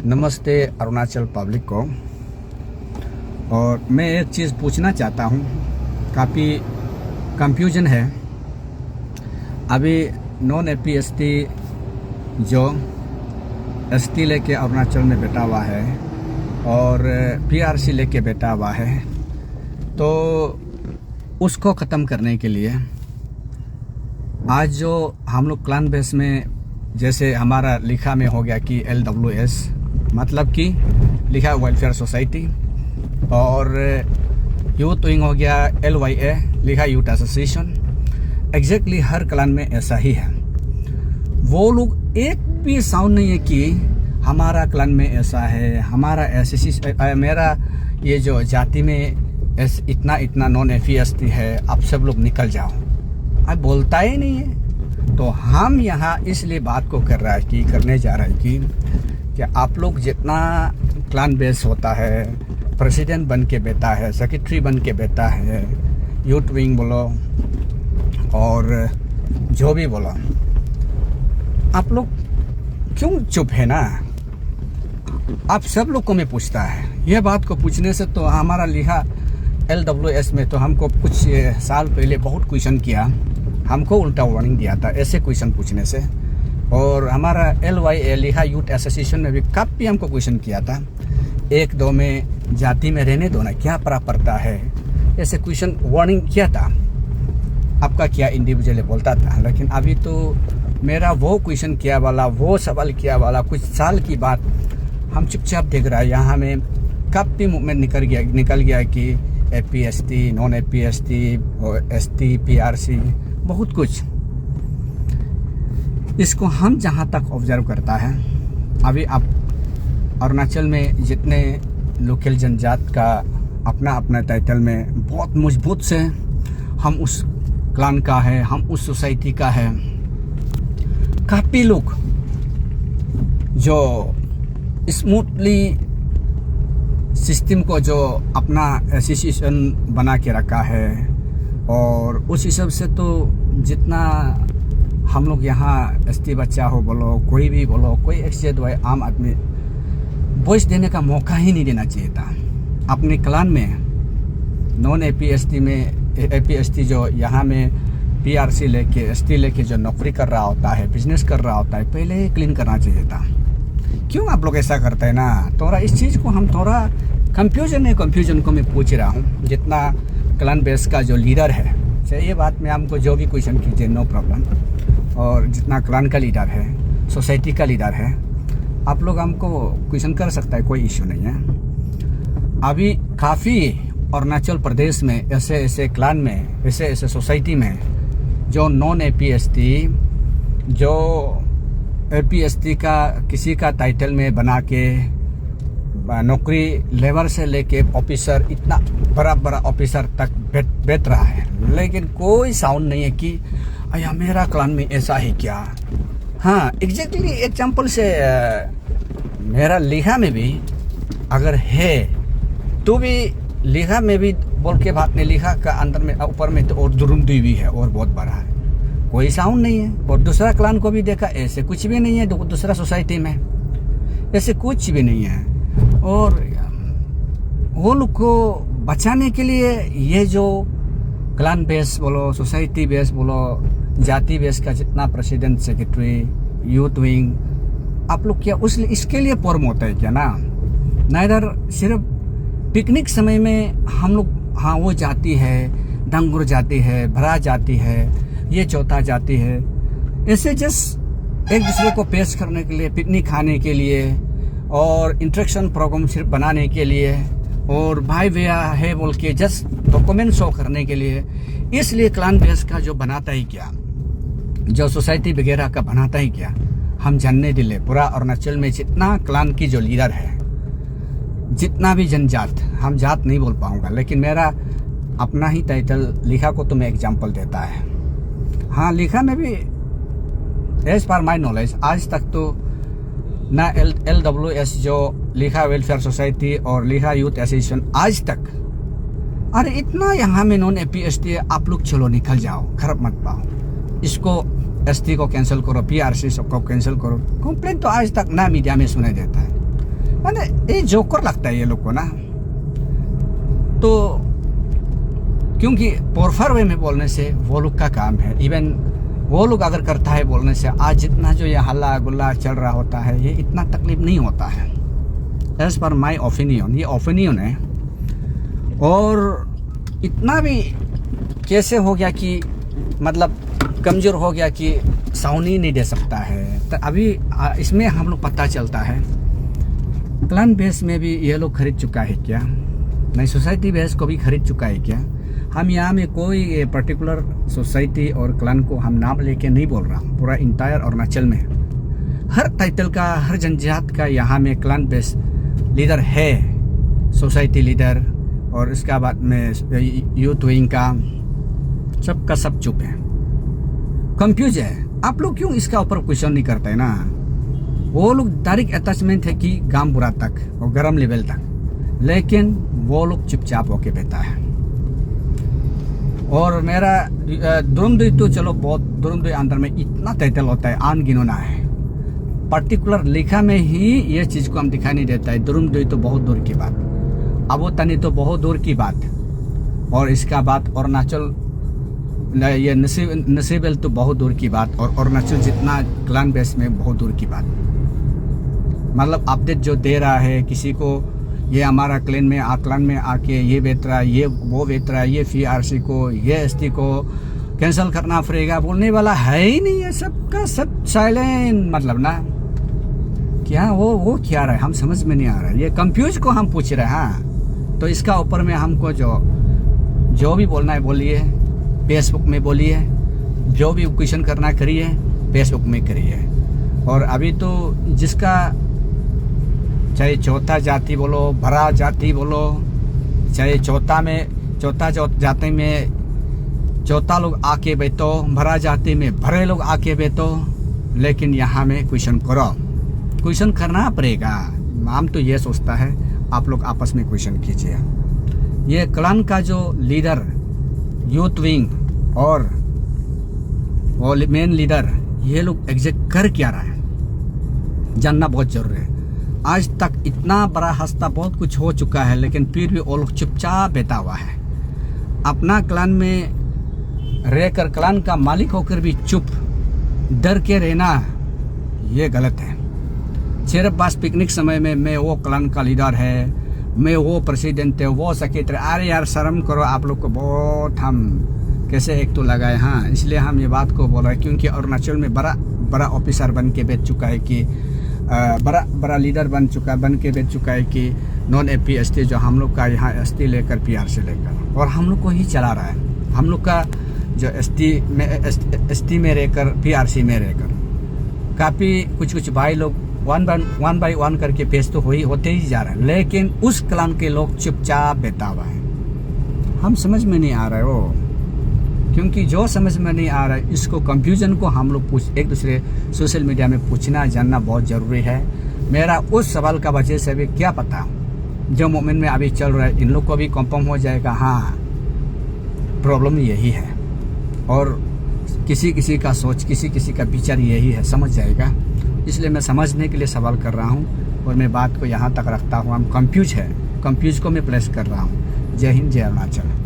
नमस्ते अरुणाचल पब्लिक को। और मैं एक चीज़ पूछना चाहता हूँ, काफ़ी कंफ्यूजन है। अभी नॉन एपीएसटी जो एसटी लेके अरुणाचल में बैठा हुआ है और पीआरसी लेके बैठा हुआ है, तो उसको ख़त्म करने के लिए आज जो हम लोग क्लान बेस में, जैसे हमारा लिखा में हो गया कि LWS मतलब कि लिखा वेलफेयर सोसाइटी, और यूथ विंग हो गया LYA लिखा यूथ एसोसिएशन। एग्जैक्टली हर क्लान में ऐसा ही है। वो लोग एक भी साउंड नहीं है कि हमारा क्लान में ऐसा है, हमारा ऐसे मेरा ये जो जाति में इतना नॉन एपीएसटी है, आप सब लोग निकल जाओ, अब बोलता ही नहीं है। तो हम यहाँ इसलिए बात को करने जा रहे हैं कि आप लोग जितना क्लान बेस होता है, प्रेसिडेंट बन के बैठा है, सेक्रेटरी बन के बैठा है, यूथ विंग बोलो और जो भी बोलो, आप लोग क्यों चुप है ना? आप सब लोग को मैं पूछता है, यह बात को पूछने से तो हमारा लिखा LWS में तो हमको कुछ साल पहले बहुत क्वेश्चन किया, हमको उल्टा वार्निंग दिया था ऐसे क्वेश्चन पूछने से। और हमारा LYA लिखा यूथ एसोसिएशन में भी काफ़ी हमको क्वेश्चन किया था, 1-2 में जाति में रहने दो ना, क्या फर्क पड़ता है, ऐसे क्वेश्चन वार्निंग किया था। आपका क्या इंडिविजुअली बोलता था। लेकिन अभी तो मेरा वो क्वेश्चन किया वाला, वो सवाल किया वाला कुछ साल की बात हम चुपचाप देख रहा है। यहाँ में काफ़ी मूवमेंट निकल गया कि APST, non APST, ST, PRC, बहुत कुछ। इसको हम जहाँ तक ऑब्जर्व करता है, अभी आप अरुणाचल में जितने लोकल जनजात का अपना अपना टाइटल में बहुत मजबूत से हम उस क्लान का है, हम उस सोसाइटी का है। काफ़ी लोग जो स्मूथली सिस्टम को जो अपना एसोसिएशन बना के रखा है, और उस हिसाब से तो जितना हम लोग यहाँ एसटी बच्चा हो बोलो, कोई भी बोलो, कोई XZ आम आदमी वॉइस देने का मौका ही नहीं देना चाहिए था। अपने क्लान में नॉन एपीएसटी में एपीएसटी जो यहाँ में पीआरसी लेके एसटी लेके जो नौकरी कर रहा होता है, बिजनेस कर रहा होता है, पहले ही क्लीन करना चाहिए था। क्यों आप लोग ऐसा करते हैं ना? थोड़ा इस चीज़ को हम थोड़ा कंफ्यूजन को मैं पूछ रहा हूँ। जितना क्लान बेस का जो लीडर है, चाहिए बात में हमको जो भी क्वेश्चन कीजिए, नो प्रॉब्लम। और जितना क्लान का लीडर है, सोसाइटी का लीडर है, आप लोग हमको क्वेश्चन कर सकता है, कोई इश्यू नहीं है। अभी काफ़ी अरुणाचल प्रदेश में ऐसे क्लान में, ऐसे सोसाइटी में जो नॉन एपीएसटी, जो एपीएसटी का किसी का टाइटल में बना के नौकरी लेबर से लेके ऑफिसर, इतना बड़ा ऑफिसर तक बैठ रहा है, लेकिन कोई साउंड नहीं है कि अया मेरा क्लान में ऐसा ही क्या। हाँ, एग्जैक्टली एग्जाम्पल से मेरा लिखा में भी अगर है तो भी लिखा में भी बोल के बात नहीं, लिखा का अंदर में ऊपर में तो और दुरुंदी भी है और बहुत बड़ा है, कोई साउंड नहीं है। और दूसरा क्लान को भी देखा, ऐसे कुछ भी नहीं है। दूसरा सोसाइटी में ऐसे कुछ भी नहीं है। और वो लोग को बचाने के लिए ये जो क्लान बेस बोलो, सोसाइटी बेस बोलो, जाति बेस का जितना प्रेसिडेंट, सेक्रेटरी, यूथ विंग, आप लोग क्या इसके लिए फॉर्म होता है क्या ना? नाइदर सिर्फ पिकनिक समय में हम लोग, हाँ वो जाति है, डंगुर जाति है, भरा जाति है, ये चौथा जाति है, ऐसे जस्ट एक दूसरे को पेश करने के लिए, पिकनिक खाने के लिए और इंट्रैक्शन प्रोग्राम सिर्फ बनाने के लिए, और भाई भैया है बोल के जस्ट डॉक्यूमेंट शो करने के लिए, इसलिए क्लान बेस का जो बनाता ही क्या, जो सोसाइटी वगैरह का बनाता ही क्या, हम जानने दिले पूरा अरुणाचल में जितना क्लान की जो लीडर है, जितना भी जनजात, हम जात नहीं बोल पाऊंगा, लेकिन मेरा अपना ही टाइटल लिखा को तो मैं एग्जाम्पल देता है। हाँ, लिखा में भी एज पर माई नॉलेज आज तक तो ना LWS जो लिखा वेलफेयर सोसाइटी और लिखा यूथ एसोसिएशन, आज तक, अरे इतना यहाँ में नॉन एपीएसटी है, आप लोग चलो निकल जाओ, खराब मत पाओ, इसको एसटी को कैंसिल करो, पीआरसी सबको कैंसिल करो। कंप्लेंट तो आज तक ना मीडिया में सुनाई देता है। मैंने ये जोकर लगता है ये लोग को ना। तो क्योंकि पोरफर वे में बोलने से वो लोग का काम है, इवन वो लोग अगर करता है बोलने से आज जितना जो ये हल्ला गुल्ला चल रहा होता है ये इतना तकलीफ नहीं होता है। एज पर माई ओपिनियन, ये ओपिनियन है। और इतना भी कैसे हो गया कि मतलब कमज़ोर हो गया कि साउंड ही नहीं दे सकता है। तो अभी इसमें हम लोग पता चलता है क्लान बेस में भी ये लोग खरीद चुका है क्या, नहीं सोसाइटी बेस को भी खरीद चुका है क्या। हम यहाँ में कोई पर्टिकुलर सोसाइटी और क्लान को हम नाम लेके नहीं बोल रहा हूँ, पूरा इंटायर अरुणाचल में हर टाइटल का, हर जनजात का यहाँ में क्लान बेस लीडर है, सोसाइटी लीडर, और इसका बाद में यूथ विंग का सबका सब चुप है, कंफ्यूज है। आप लोग क्यों इसका ऊपर क्वेश्चन नहीं करते हैं ना। वो लोग डायरेक्ट अटैचमेंट है कि गामबुरा तक और गरम लेवल तक, लेकिन वो लोग चुपचाप होके बैठा है। और मेरा दुरुमदुई तो चलो बहुत, दुरुमदुई अंदर में इतना टाइटल होता है अनगिनोना है, पर्टिकुलर लिखा में ही ये चीज़ को हम दिखाई नहीं देता है। दुरुमदुई तो बहुत दूर की बात, अबो तनी तो बहुत दूर की बात, और इसका बात अरुणाचल ये नसीबल तो बहुत दूर की बात, और अरुणाचल जितना क्लान बेस में बहुत दूर की बात। मतलब अपडेट जो दे रहा है किसी को, ये हमारा क्लान में आके ये बेच रहा है, ये वो बेच रहा है, ये PRC को, ये ST को कैंसिल करना पड़ेगा बोलने वाला है ही नहीं है। सबका सब साइलेंट, मतलब ना क्या वो क्या रहा है हम समझ में नहीं आ रहा है। ये कंफ्यूज को हम पूछ रहे हैं। हाँ, तो इसका ऊपर में हमको जो भी बोलना है बोलिए, फेसबुक में बोलिए, जो भी क्वेश्चन करना करिए फेसबुक में करिए। और अभी तो जिसका चाहे चौथा जाति बोलो, भरा जाति बोलो, चाहे चौथा जाति में चौथा लोग आके बैठो, भरा जाति में भरे लोग आके बैठो, लेकिन यहाँ में क्वेश्चन करो, क्वेश्चन करना पड़ेगा। हम तो ये सोचता है आप लोग आपस में क्वेश्चन कीजिए। ये क्लान का जो लीडर, यूथ विंग और वो मेन लीडर, ये लोग एग्जैक्ट कर क्या रहा है जानना बहुत जरूरी है। आज तक इतना बड़ा हस्ता बहुत कुछ हो चुका है, लेकिन फिर भी वो लोग चुपचाप बैठा हुआ है। अपना क्लान में रहकर क्लान का मालिक होकर भी चुप डर के रहना ये गलत है। सिर्फ बस पिकनिक समय में मैं वो क्लान का लीडर है, मैं वो प्रेसिडेंट है, वो सेक्रेटरी, अरे यार शर्म करो आप लोग को। बहुत हम कैसे एक तो लगाए। हाँ, इसलिए हम ये बात को बोल रहे हैं क्योंकि अरुणाचल में बड़ा ऑफिसर बन के बैठ चुका है कि बड़ा लीडर बन के बैठ चुका है कि नॉन AP ST जो हम लोग का यहाँ ST लेकर PRC लेकर, और हम लोग को ही चला रहा है। हम लोग का जो ST में रहकर PRC में रहकर काफ़ी कुछ भाई लोग वन बाई वन करके पेश तो होते ही जा रहे हैं, लेकिन उस क्लान के लोग चुपचाप बैठा हुआ है। हम समझ में नहीं आ रहा है वो, क्योंकि जो समझ में नहीं आ रहा है इसको कंफ्यूजन को हम लोग एक दूसरे सोशल मीडिया में पूछना जानना बहुत ज़रूरी है। मेरा उस सवाल का वजह से भी क्या पता जो मोमेंट में अभी चल रहा है इन लोग को भी कंफर्म हो जाएगा। हाँ, प्रॉब्लम यही है, और किसी का सोच, किसी का विचार यही है, समझ जाएगा। इसलिए मैं समझने के लिए सवाल कर रहा हूँ और मैं बात को यहाँ तक रखता हूँ। हम कंफ्यूज को मैं प्लेस कर रहा हूँ। जय हिंद, जय अरुणाचल।